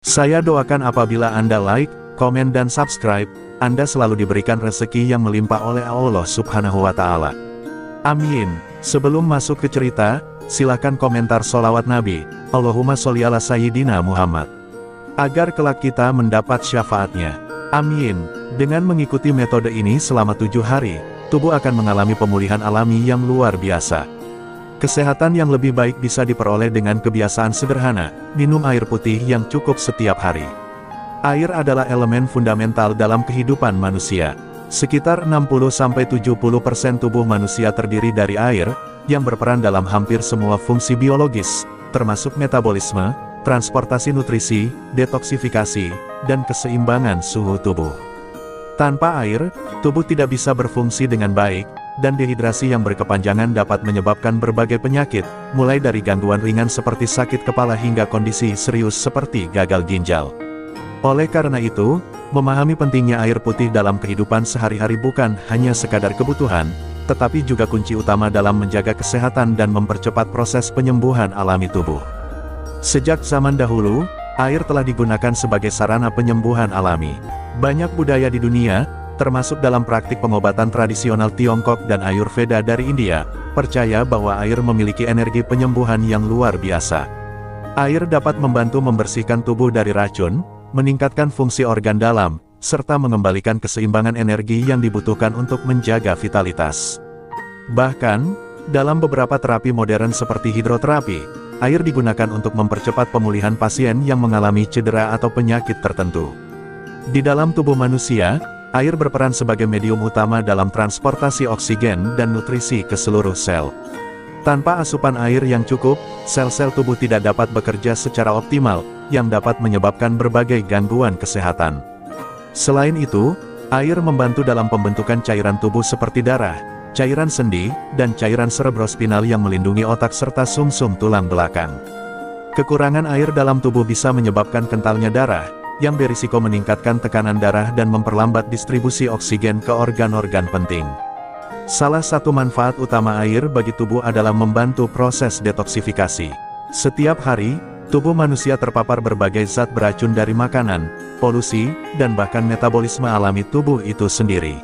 Saya doakan apabila Anda like, komen dan subscribe, Anda selalu diberikan rezeki yang melimpah oleh Allah Subhanahu wa Ta'ala. Amin. Sebelum masuk ke cerita, silakan komentar sholawat Nabi, Allahumma sholli ala Sayyidina Muhammad, agar kelak kita mendapat syafaatnya. Amin. Dengan mengikuti metode ini selama 7 hari, tubuh akan mengalami pemulihan alami yang luar biasa. Kesehatan yang lebih baik bisa diperoleh dengan kebiasaan sederhana, minum air putih yang cukup setiap hari. Air adalah elemen fundamental dalam kehidupan manusia. Sekitar 60-70% tubuh manusia terdiri dari air, yang berperan dalam hampir semua fungsi biologis, termasuk metabolisme, transportasi nutrisi, detoksifikasi, dan keseimbangan suhu tubuh. Tanpa air, tubuh tidak bisa berfungsi dengan baik, dan dehidrasi yang berkepanjangan dapat menyebabkan berbagai penyakit, mulai dari gangguan ringan seperti sakit kepala hingga kondisi serius seperti gagal ginjal. Oleh karena itu, memahami pentingnya air putih dalam kehidupan sehari-hari bukan hanya sekadar kebutuhan, tetapi juga kunci utama dalam menjaga kesehatan dan mempercepat proses penyembuhan alami tubuh. Sejak zaman dahulu, air telah digunakan sebagai sarana penyembuhan alami. Banyak budaya di dunia, termasuk dalam praktik pengobatan tradisional Tiongkok dan Ayurveda dari India, percaya bahwa air memiliki energi penyembuhan yang luar biasa. Air dapat membantu membersihkan tubuh dari racun, meningkatkan fungsi organ dalam, serta mengembalikan keseimbangan energi yang dibutuhkan untuk menjaga vitalitas. Bahkan, dalam beberapa terapi modern seperti hidroterapi, air digunakan untuk mempercepat pemulihan pasien yang mengalami cedera atau penyakit tertentu. Di dalam tubuh manusia, air berperan sebagai medium utama dalam transportasi oksigen dan nutrisi ke seluruh sel. Tanpa asupan air yang cukup, sel-sel tubuh tidak dapat bekerja secara optimal, yang dapat menyebabkan berbagai gangguan kesehatan. Selain itu, air membantu dalam pembentukan cairan tubuh seperti darah, cairan sendi, dan cairan cerebrospinal yang melindungi otak serta sumsum tulang belakang. Kekurangan air dalam tubuh bisa menyebabkan kentalnya darah, yang berisiko meningkatkan tekanan darah dan memperlambat distribusi oksigen ke organ-organ penting. Salah satu manfaat utama air bagi tubuh adalah membantu proses detoksifikasi. Setiap hari, tubuh manusia terpapar berbagai zat beracun dari makanan, polusi, dan bahkan metabolisme alami tubuh itu sendiri.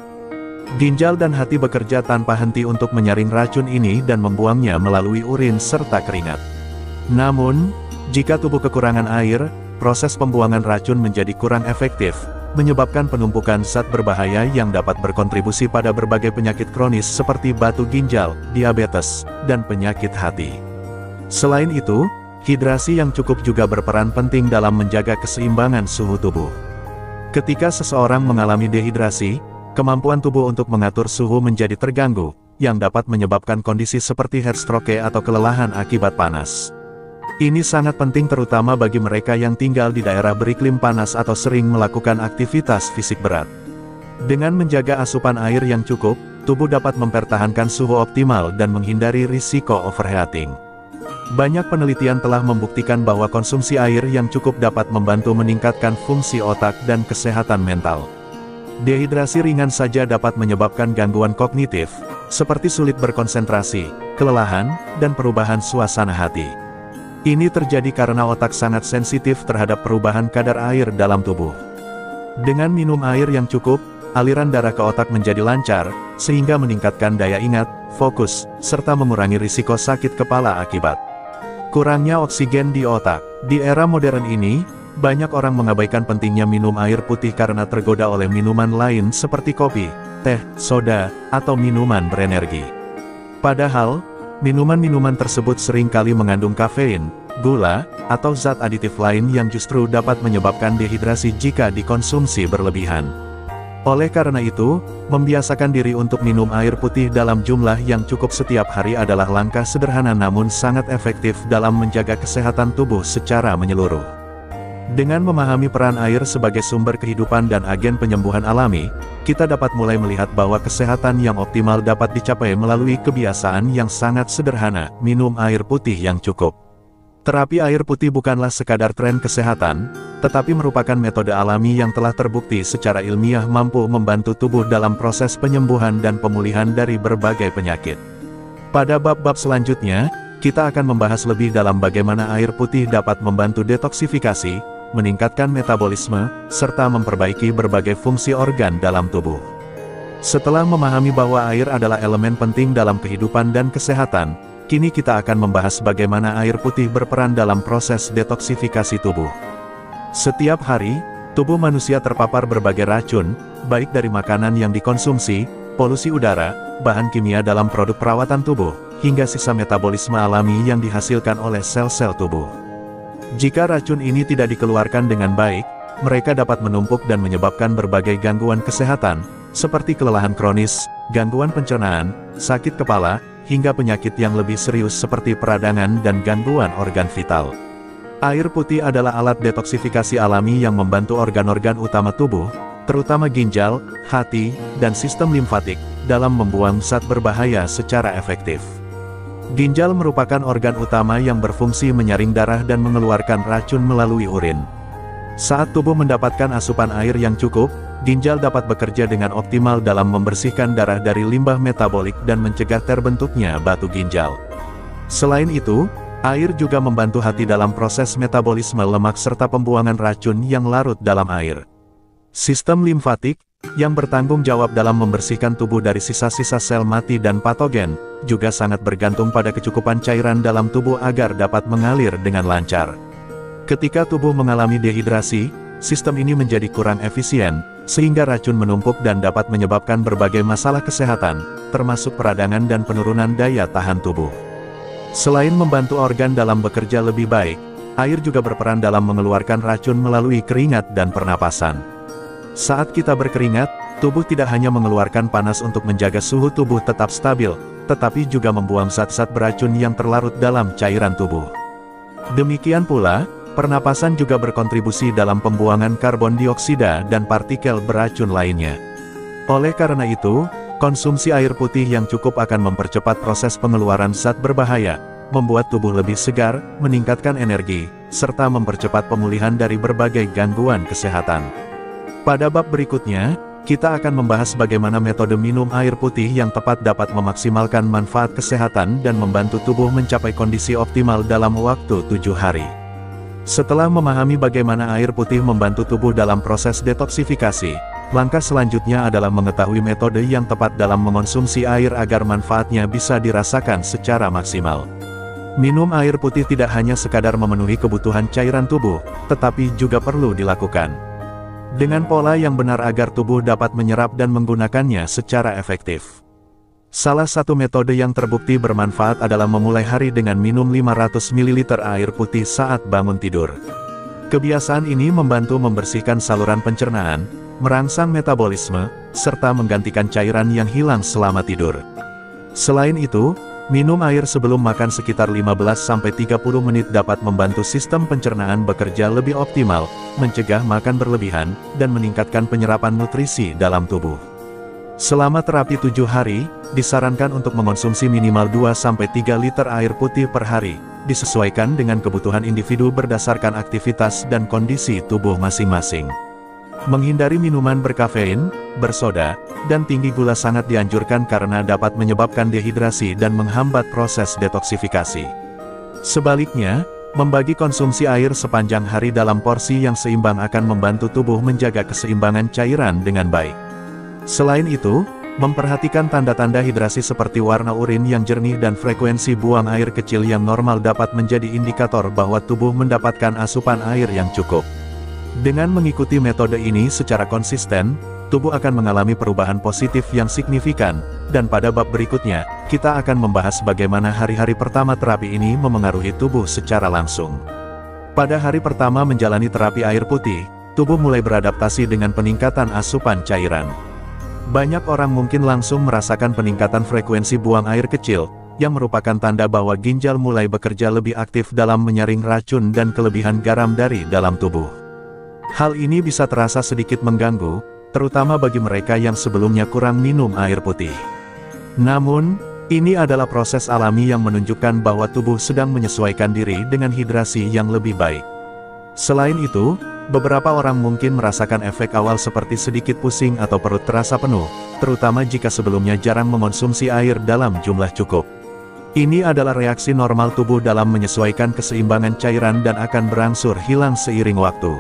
Ginjal dan hati bekerja tanpa henti untuk menyaring racun ini dan membuangnya melalui urin serta keringat. Namun, jika tubuh kekurangan air, proses pembuangan racun menjadi kurang efektif, menyebabkan penumpukan zat berbahaya yang dapat berkontribusi pada berbagai penyakit kronis seperti batu ginjal, diabetes, dan penyakit hati. Selain itu, hidrasi yang cukup juga berperan penting dalam menjaga keseimbangan suhu tubuh. Ketika seseorang mengalami dehidrasi, kemampuan tubuh untuk mengatur suhu menjadi terganggu, yang dapat menyebabkan kondisi seperti heatstroke atau kelelahan akibat panas. Ini sangat penting terutama bagi mereka yang tinggal di daerah beriklim panas atau sering melakukan aktivitas fisik berat. Dengan menjaga asupan air yang cukup, tubuh dapat mempertahankan suhu optimal dan menghindari risiko overheating. Banyak penelitian telah membuktikan bahwa konsumsi air yang cukup dapat membantu meningkatkan fungsi otak dan kesehatan mental. Dehidrasi ringan saja dapat menyebabkan gangguan kognitif, seperti sulit berkonsentrasi, kelelahan, dan perubahan suasana hati. Ini terjadi karena otak sangat sensitif terhadap perubahan kadar air dalam tubuh. Dengan minum air yang cukup, aliran darah ke otak menjadi lancar, sehingga meningkatkan daya ingat, fokus, serta mengurangi risiko sakit kepala akibat kurangnya oksigen di otak. Di era modern ini, banyak orang mengabaikan pentingnya minum air putih karena tergoda oleh minuman lain seperti kopi, teh, soda, atau minuman berenergi. Padahal, minuman-minuman tersebut seringkali mengandung kafein, gula, atau zat aditif lain yang justru dapat menyebabkan dehidrasi jika dikonsumsi berlebihan. Oleh karena itu, membiasakan diri untuk minum air putih dalam jumlah yang cukup setiap hari adalah langkah sederhana namun sangat efektif dalam menjaga kesehatan tubuh secara menyeluruh. Dengan memahami peran air sebagai sumber kehidupan dan agen penyembuhan alami, kita dapat mulai melihat bahwa kesehatan yang optimal dapat dicapai melalui kebiasaan yang sangat sederhana, minum air putih yang cukup. Terapi air putih bukanlah sekadar tren kesehatan, tetapi merupakan metode alami yang telah terbukti secara ilmiah mampu membantu tubuh dalam proses penyembuhan dan pemulihan dari berbagai penyakit. Pada bab-bab selanjutnya, kita akan membahas lebih dalam bagaimana air putih dapat membantu detoksifikasi, meningkatkan metabolisme, serta memperbaiki berbagai fungsi organ dalam tubuh. Setelah memahami bahwa air adalah elemen penting dalam kehidupan dan kesehatan, kini kita akan membahas bagaimana air putih berperan dalam proses detoksifikasi tubuh. Setiap hari, tubuh manusia terpapar berbagai racun, baik dari makanan yang dikonsumsi, polusi udara, bahan kimia dalam produk perawatan tubuh, hingga sisa metabolisme alami yang dihasilkan oleh sel-sel tubuh. Jika racun ini tidak dikeluarkan dengan baik, mereka dapat menumpuk dan menyebabkan berbagai gangguan kesehatan, seperti kelelahan kronis, gangguan pencernaan, sakit kepala, hingga penyakit yang lebih serius seperti peradangan dan gangguan organ vital. Air putih adalah alat detoksifikasi alami yang membantu organ-organ utama tubuh, terutama ginjal, hati, dan sistem limfatik, dalam membuang zat berbahaya secara efektif. Ginjal merupakan organ utama yang berfungsi menyaring darah dan mengeluarkan racun melalui urin. Saat tubuh mendapatkan asupan air yang cukup, ginjal dapat bekerja dengan optimal dalam membersihkan darah dari limbah metabolik dan mencegah terbentuknya batu ginjal. Selain itu, air juga membantu hati dalam proses metabolisme lemak serta pembuangan racun yang larut dalam air. Sistem limfatik, yang bertanggung jawab dalam membersihkan tubuh dari sisa-sisa sel mati dan patogen, juga sangat bergantung pada kecukupan cairan dalam tubuh agar dapat mengalir dengan lancar. Ketika tubuh mengalami dehidrasi, sistem ini menjadi kurang efisien, sehingga racun menumpuk dan dapat menyebabkan berbagai masalah kesehatan, termasuk peradangan dan penurunan daya tahan tubuh. Selain membantu organ dalam bekerja lebih baik, air juga berperan dalam mengeluarkan racun melalui keringat dan pernapasan. Saat kita berkeringat, tubuh tidak hanya mengeluarkan panas untuk menjaga suhu tubuh tetap stabil, tetapi juga membuang zat-zat beracun yang terlarut dalam cairan tubuh. Demikian pula, pernapasan juga berkontribusi dalam pembuangan karbon dioksida dan partikel beracun lainnya. Oleh karena itu, konsumsi air putih yang cukup akan mempercepat proses pengeluaran zat berbahaya, membuat tubuh lebih segar, meningkatkan energi, serta mempercepat pemulihan dari berbagai gangguan kesehatan. Pada bab berikutnya, kita akan membahas bagaimana metode minum air putih yang tepat dapat memaksimalkan manfaat kesehatan dan membantu tubuh mencapai kondisi optimal dalam waktu 7 hari. Setelah memahami bagaimana air putih membantu tubuh dalam proses detoksifikasi, langkah selanjutnya adalah mengetahui metode yang tepat dalam mengonsumsi air agar manfaatnya bisa dirasakan secara maksimal. Minum air putih tidak hanya sekadar memenuhi kebutuhan cairan tubuh, tetapi juga perlu dilakukan dengan pola yang benar agar tubuh dapat menyerap dan menggunakannya secara efektif. Salah satu metode yang terbukti bermanfaat adalah memulai hari dengan minum 500 ml air putih saat bangun tidur. Kebiasaan ini membantu membersihkan saluran pencernaan, merangsang metabolisme, serta menggantikan cairan yang hilang selama tidur. Selain itu, minum air sebelum makan sekitar 15-30 menit dapat membantu sistem pencernaan bekerja lebih optimal, mencegah makan berlebihan, dan meningkatkan penyerapan nutrisi dalam tubuh. Selama terapi 7 hari, disarankan untuk mengonsumsi minimal 2-3 liter air putih per hari, disesuaikan dengan kebutuhan individu berdasarkan aktivitas dan kondisi tubuh masing-masing. Menghindari minuman berkafein, bersoda, dan tinggi gula sangat dianjurkan karena dapat menyebabkan dehidrasi dan menghambat proses detoksifikasi. Sebaliknya, membagi konsumsi air sepanjang hari dalam porsi yang seimbang akan membantu tubuh menjaga keseimbangan cairan dengan baik. Selain itu, memperhatikan tanda-tanda hidrasi seperti warna urin yang jernih dan frekuensi buang air kecil yang normal dapat menjadi indikator bahwa tubuh mendapatkan asupan air yang cukup. Dengan mengikuti metode ini secara konsisten, tubuh akan mengalami perubahan positif yang signifikan, dan pada bab berikutnya, kita akan membahas bagaimana hari-hari pertama terapi ini memengaruhi tubuh secara langsung. Pada hari pertama menjalani terapi air putih, tubuh mulai beradaptasi dengan peningkatan asupan cairan. Banyak orang mungkin langsung merasakan peningkatan frekuensi buang air kecil, yang merupakan tanda bahwa ginjal mulai bekerja lebih aktif dalam menyaring racun dan kelebihan garam dari dalam tubuh. Hal ini bisa terasa sedikit mengganggu, terutama bagi mereka yang sebelumnya kurang minum air putih. Namun, ini adalah proses alami yang menunjukkan bahwa tubuh sedang menyesuaikan diri dengan hidrasi yang lebih baik. Selain itu, beberapa orang mungkin merasakan efek awal seperti sedikit pusing atau perut terasa penuh, terutama jika sebelumnya jarang mengonsumsi air dalam jumlah cukup. Ini adalah reaksi normal tubuh dalam menyesuaikan keseimbangan cairan dan akan berangsur hilang seiring waktu.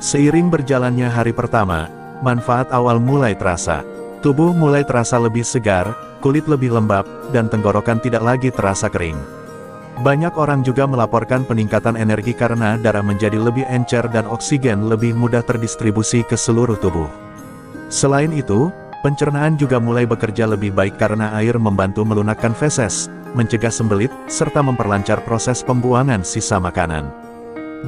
Seiring berjalannya hari pertama, manfaat awal mulai terasa. Tubuh mulai terasa lebih segar, kulit lebih lembab, dan tenggorokan tidak lagi terasa kering. Banyak orang juga melaporkan peningkatan energi karena darah menjadi lebih encer dan oksigen lebih mudah terdistribusi ke seluruh tubuh. Selain itu, pencernaan juga mulai bekerja lebih baik karena air membantu melunakkan feses, mencegah sembelit, serta memperlancar proses pembuangan sisa makanan.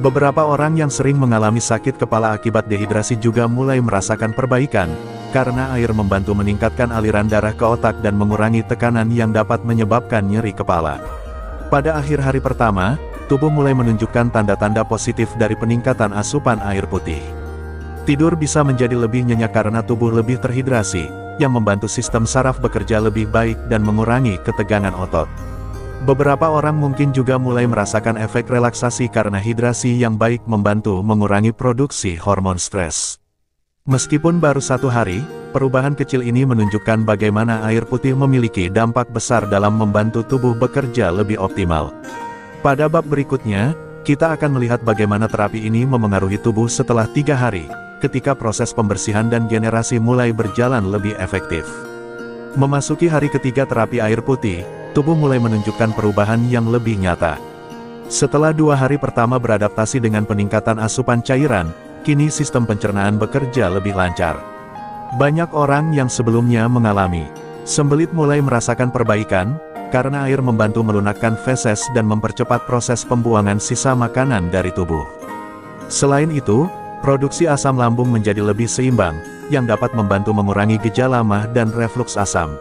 Beberapa orang yang sering mengalami sakit kepala akibat dehidrasi juga mulai merasakan perbaikan, karena air membantu meningkatkan aliran darah ke otak dan mengurangi tekanan yang dapat menyebabkan nyeri kepala. Pada akhir hari pertama, tubuh mulai menunjukkan tanda-tanda positif dari peningkatan asupan air putih. Tidur bisa menjadi lebih nyenyak karena tubuh lebih terhidrasi, yang membantu sistem saraf bekerja lebih baik dan mengurangi ketegangan otot. Beberapa orang mungkin juga mulai merasakan efek relaksasi karena hidrasi yang baik membantu mengurangi produksi hormon stres. Meskipun baru 1 hari, perubahan kecil ini menunjukkan bagaimana air putih memiliki dampak besar dalam membantu tubuh bekerja lebih optimal. Pada bab berikutnya, kita akan melihat bagaimana terapi ini memengaruhi tubuh setelah 3 hari, ketika proses pembersihan dan generasi mulai berjalan lebih efektif. Memasuki hari ketiga terapi air putih, tubuh mulai menunjukkan perubahan yang lebih nyata. Setelah 2 hari pertama beradaptasi dengan peningkatan asupan cairan, kini sistem pencernaan bekerja lebih lancar. Banyak orang yang sebelumnya mengalami sembelit mulai merasakan perbaikan, karena air membantu melunakkan feses dan mempercepat proses pembuangan sisa makanan dari tubuh. Selain itu, produksi asam lambung menjadi lebih seimbang, yang dapat membantu mengurangi gejala MAH dan refluks asam.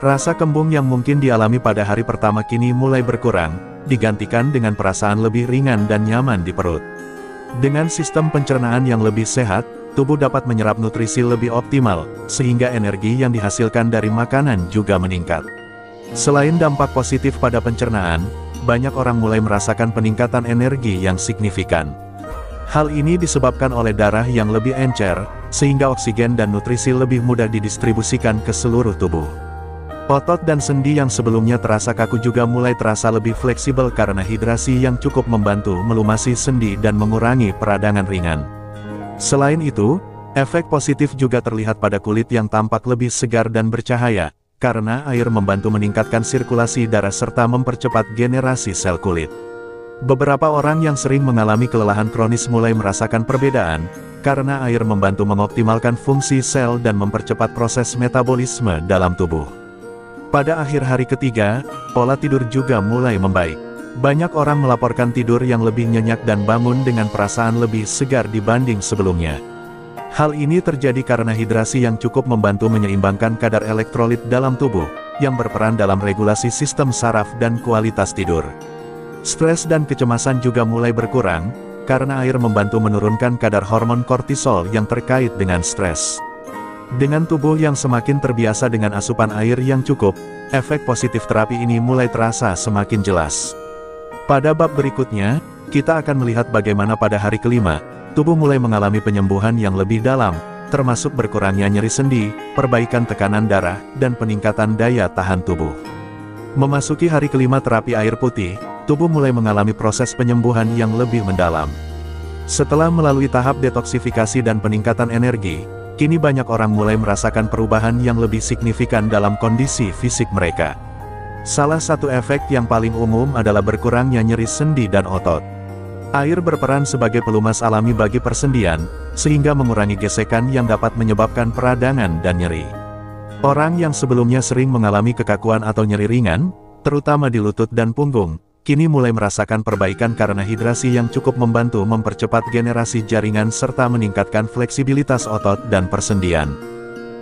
Rasa kembung yang mungkin dialami pada hari pertama kini mulai berkurang, digantikan dengan perasaan lebih ringan dan nyaman di perut. Dengan sistem pencernaan yang lebih sehat, tubuh dapat menyerap nutrisi lebih optimal, sehingga energi yang dihasilkan dari makanan juga meningkat. Selain dampak positif pada pencernaan, banyak orang mulai merasakan peningkatan energi yang signifikan. Hal ini disebabkan oleh darah yang lebih encer, sehingga oksigen dan nutrisi lebih mudah didistribusikan ke seluruh tubuh. Otot dan sendi yang sebelumnya terasa kaku juga mulai terasa lebih fleksibel karena hidrasi yang cukup membantu melumasi sendi dan mengurangi peradangan ringan. Selain itu, efek positif juga terlihat pada kulit yang tampak lebih segar dan bercahaya, karena air membantu meningkatkan sirkulasi darah serta mempercepat generasi sel kulit. Beberapa orang yang sering mengalami kelelahan kronis mulai merasakan perbedaan, karena air membantu mengoptimalkan fungsi sel dan mempercepat proses metabolisme dalam tubuh. Pada akhir hari ketiga, pola tidur juga mulai membaik. Banyak orang melaporkan tidur yang lebih nyenyak dan bangun dengan perasaan lebih segar dibanding sebelumnya. Hal ini terjadi karena hidrasi yang cukup membantu menyeimbangkan kadar elektrolit dalam tubuh, yang berperan dalam regulasi sistem saraf dan kualitas tidur. Stres dan kecemasan juga mulai berkurang, karena air membantu menurunkan kadar hormon kortisol yang terkait dengan stres. Dengan tubuh yang semakin terbiasa dengan asupan air yang cukup, efek positif terapi ini mulai terasa semakin jelas. Pada bab berikutnya, kita akan melihat bagaimana pada hari kelima, tubuh mulai mengalami penyembuhan yang lebih dalam, termasuk berkurangnya nyeri sendi, perbaikan tekanan darah, dan peningkatan daya tahan tubuh. Memasuki hari kelima terapi air putih, tubuh mulai mengalami proses penyembuhan yang lebih mendalam. Setelah melalui tahap detoksifikasi dan peningkatan energi, kini banyak orang mulai merasakan perubahan yang lebih signifikan dalam kondisi fisik mereka. Salah satu efek yang paling umum adalah berkurangnya nyeri sendi dan otot. Air berperan sebagai pelumas alami bagi persendian, sehingga mengurangi gesekan yang dapat menyebabkan peradangan dan nyeri. Orang yang sebelumnya sering mengalami kekakuan atau nyeri ringan, terutama di lutut dan punggung, kini mulai merasakan perbaikan karena hidrasi yang cukup membantu mempercepat generasi jaringan serta meningkatkan fleksibilitas otot dan persendian.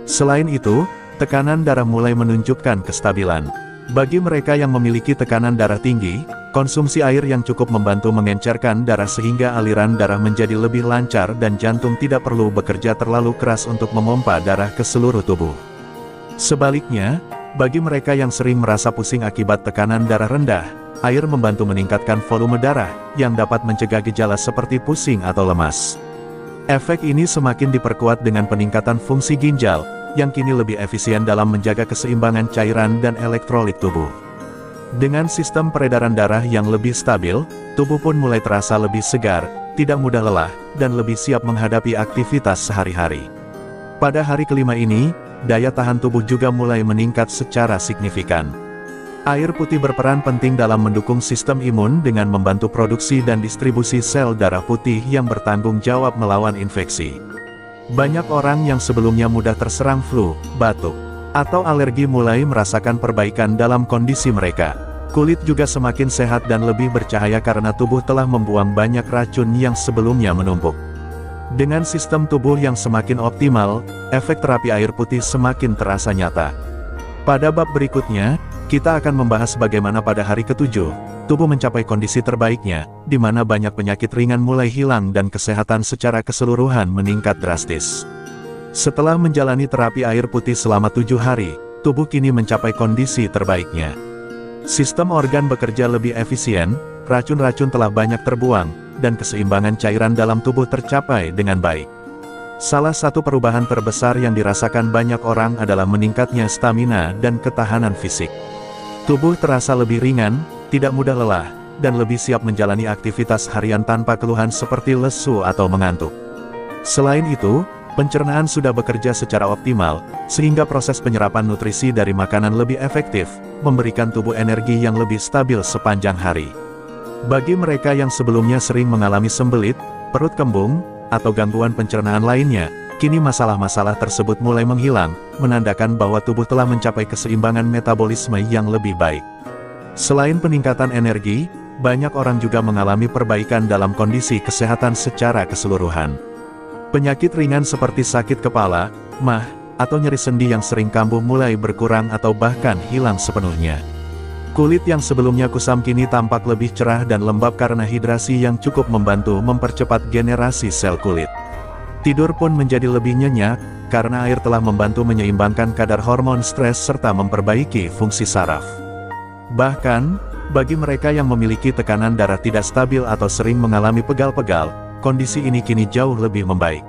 Selain itu, tekanan darah mulai menunjukkan kestabilan. Bagi mereka yang memiliki tekanan darah tinggi, konsumsi air yang cukup membantu mengencerkan darah sehingga aliran darah menjadi lebih lancar dan jantung tidak perlu bekerja terlalu keras untuk memompa darah ke seluruh tubuh. Sebaliknya, bagi mereka yang sering merasa pusing akibat tekanan darah rendah, air membantu meningkatkan volume darah, yang dapat mencegah gejala seperti pusing atau lemas. Efek ini semakin diperkuat dengan peningkatan fungsi ginjal, yang kini lebih efisien dalam menjaga keseimbangan cairan dan elektrolit tubuh. Dengan sistem peredaran darah yang lebih stabil, tubuh pun mulai terasa lebih segar, tidak mudah lelah, dan lebih siap menghadapi aktivitas sehari-hari. Pada hari kelima ini, daya tahan tubuh juga mulai meningkat secara signifikan. Air putih berperan penting dalam mendukung sistem imun dengan membantu produksi dan distribusi sel darah putih yang bertanggung jawab melawan infeksi. Banyak orang yang sebelumnya mudah terserang flu, batuk, atau alergi mulai merasakan perbaikan dalam kondisi mereka. Kulit juga semakin sehat dan lebih bercahaya karena tubuh telah membuang banyak racun yang sebelumnya menumpuk. Dengan sistem tubuh yang semakin optimal, efek terapi air putih semakin terasa nyata. Pada bab berikutnya, kita akan membahas bagaimana pada hari ke-7, tubuh mencapai kondisi terbaiknya, di mana banyak penyakit ringan mulai hilang dan kesehatan secara keseluruhan meningkat drastis. Setelah menjalani terapi air putih selama 7 hari, tubuh kini mencapai kondisi terbaiknya. Sistem organ bekerja lebih efisien, racun-racun telah banyak terbuang, dan keseimbangan cairan dalam tubuh tercapai dengan baik. Salah satu perubahan terbesar yang dirasakan banyak orang adalah meningkatnya stamina dan ketahanan fisik. Tubuh terasa lebih ringan, tidak mudah lelah, dan lebih siap menjalani aktivitas harian tanpa keluhan seperti lesu atau mengantuk. Selain itu, pencernaan sudah bekerja secara optimal, sehingga proses penyerapan nutrisi dari makanan lebih efektif, memberikan tubuh energi yang lebih stabil sepanjang hari. Bagi mereka yang sebelumnya sering mengalami sembelit, perut kembung, atau gangguan pencernaan lainnya, kini masalah-masalah tersebut mulai menghilang, menandakan bahwa tubuh telah mencapai keseimbangan metabolisme yang lebih baik. Selain peningkatan energi, banyak orang juga mengalami perbaikan dalam kondisi kesehatan secara keseluruhan. Penyakit ringan seperti sakit kepala, mah, atau nyeri sendi yang sering kambuh mulai berkurang atau bahkan hilang sepenuhnya. Kulit yang sebelumnya kusam kini tampak lebih cerah dan lembab karena hidrasi yang cukup membantu mempercepat generasi sel kulit. Tidur pun menjadi lebih nyenyak, karena air telah membantu menyeimbangkan kadar hormon stres serta memperbaiki fungsi saraf. Bahkan, bagi mereka yang memiliki tekanan darah tidak stabil atau sering mengalami pegal-pegal, kondisi ini kini jauh lebih membaik.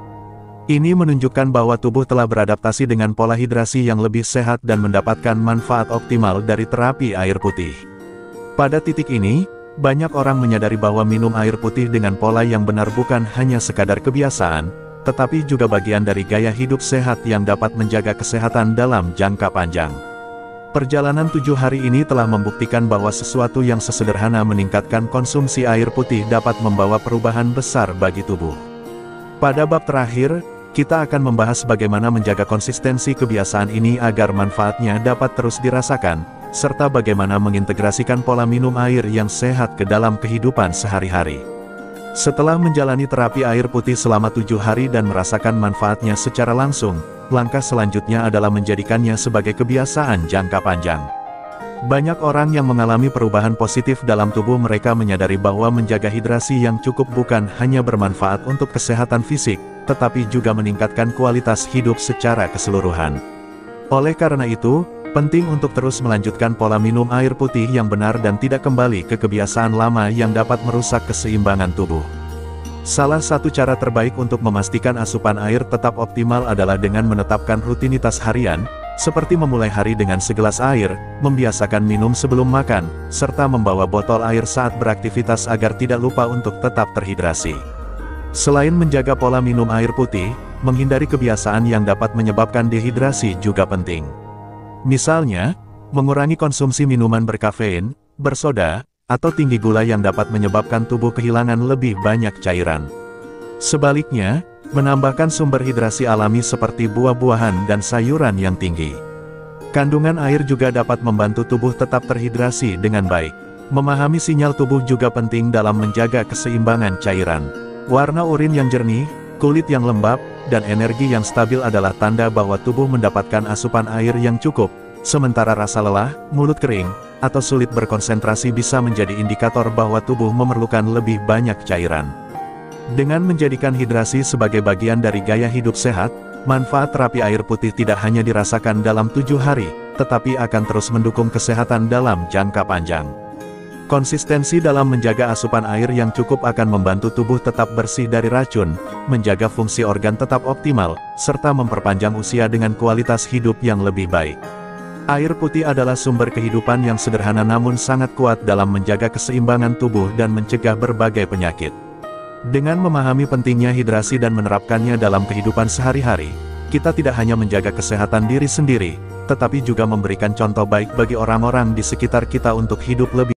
Ini menunjukkan bahwa tubuh telah beradaptasi dengan pola hidrasi yang lebih sehat dan mendapatkan manfaat optimal dari terapi air putih. Pada titik ini, banyak orang menyadari bahwa minum air putih dengan pola yang benar bukan hanya sekadar kebiasaan, tetapi juga bagian dari gaya hidup sehat yang dapat menjaga kesehatan dalam jangka panjang. Perjalanan 7 hari ini telah membuktikan bahwa sesuatu yang sesederhana meningkatkan konsumsi air putih dapat membawa perubahan besar bagi tubuh. Pada bab terakhir, kita akan membahas bagaimana menjaga konsistensi kebiasaan ini agar manfaatnya dapat terus dirasakan, serta bagaimana mengintegrasikan pola minum air yang sehat ke dalam kehidupan sehari-hari. Setelah menjalani terapi air putih selama 7 hari dan merasakan manfaatnya secara langsung, langkah selanjutnya adalah menjadikannya sebagai kebiasaan jangka panjang. Banyak orang yang mengalami perubahan positif dalam tubuh mereka menyadari bahwa menjaga hidrasi yang cukup bukan hanya bermanfaat untuk kesehatan fisik, tetapi juga meningkatkan kualitas hidup secara keseluruhan. Oleh karena itu, penting untuk terus melanjutkan pola minum air putih yang benar dan tidak kembali ke kebiasaan lama yang dapat merusak keseimbangan tubuh. Salah satu cara terbaik untuk memastikan asupan air tetap optimal adalah dengan menetapkan rutinitas harian, seperti memulai hari dengan segelas air, membiasakan minum sebelum makan, serta membawa botol air saat beraktivitas agar tidak lupa untuk tetap terhidrasi. Selain menjaga pola minum air putih, menghindari kebiasaan yang dapat menyebabkan dehidrasi juga penting. Misalnya, mengurangi konsumsi minuman berkafein, bersoda, atau tinggi gula yang dapat menyebabkan tubuh kehilangan lebih banyak cairan. Sebaliknya, menambahkan sumber hidrasi alami seperti buah-buahan dan sayuran yang tinggi. Kandungan air juga dapat membantu tubuh tetap terhidrasi dengan baik. Memahami sinyal tubuh juga penting dalam menjaga keseimbangan cairan. Warna urin yang jernih, kulit yang lembab, dan energi yang stabil adalah tanda bahwa tubuh mendapatkan asupan air yang cukup, sementara rasa lelah, mulut kering, atau sulit berkonsentrasi bisa menjadi indikator bahwa tubuh memerlukan lebih banyak cairan. Dengan menjadikan hidrasi sebagai bagian dari gaya hidup sehat, manfaat terapi air putih tidak hanya dirasakan dalam 7 hari, tetapi akan terus mendukung kesehatan dalam jangka panjang. Konsistensi dalam menjaga asupan air yang cukup akan membantu tubuh tetap bersih dari racun, menjaga fungsi organ tetap optimal, serta memperpanjang usia dengan kualitas hidup yang lebih baik. Air putih adalah sumber kehidupan yang sederhana namun sangat kuat dalam menjaga keseimbangan tubuh dan mencegah berbagai penyakit. Dengan memahami pentingnya hidrasi dan menerapkannya dalam kehidupan sehari-hari, kita tidak hanya menjaga kesehatan diri sendiri, tetapi juga memberikan contoh baik bagi orang-orang di sekitar kita untuk hidup lebih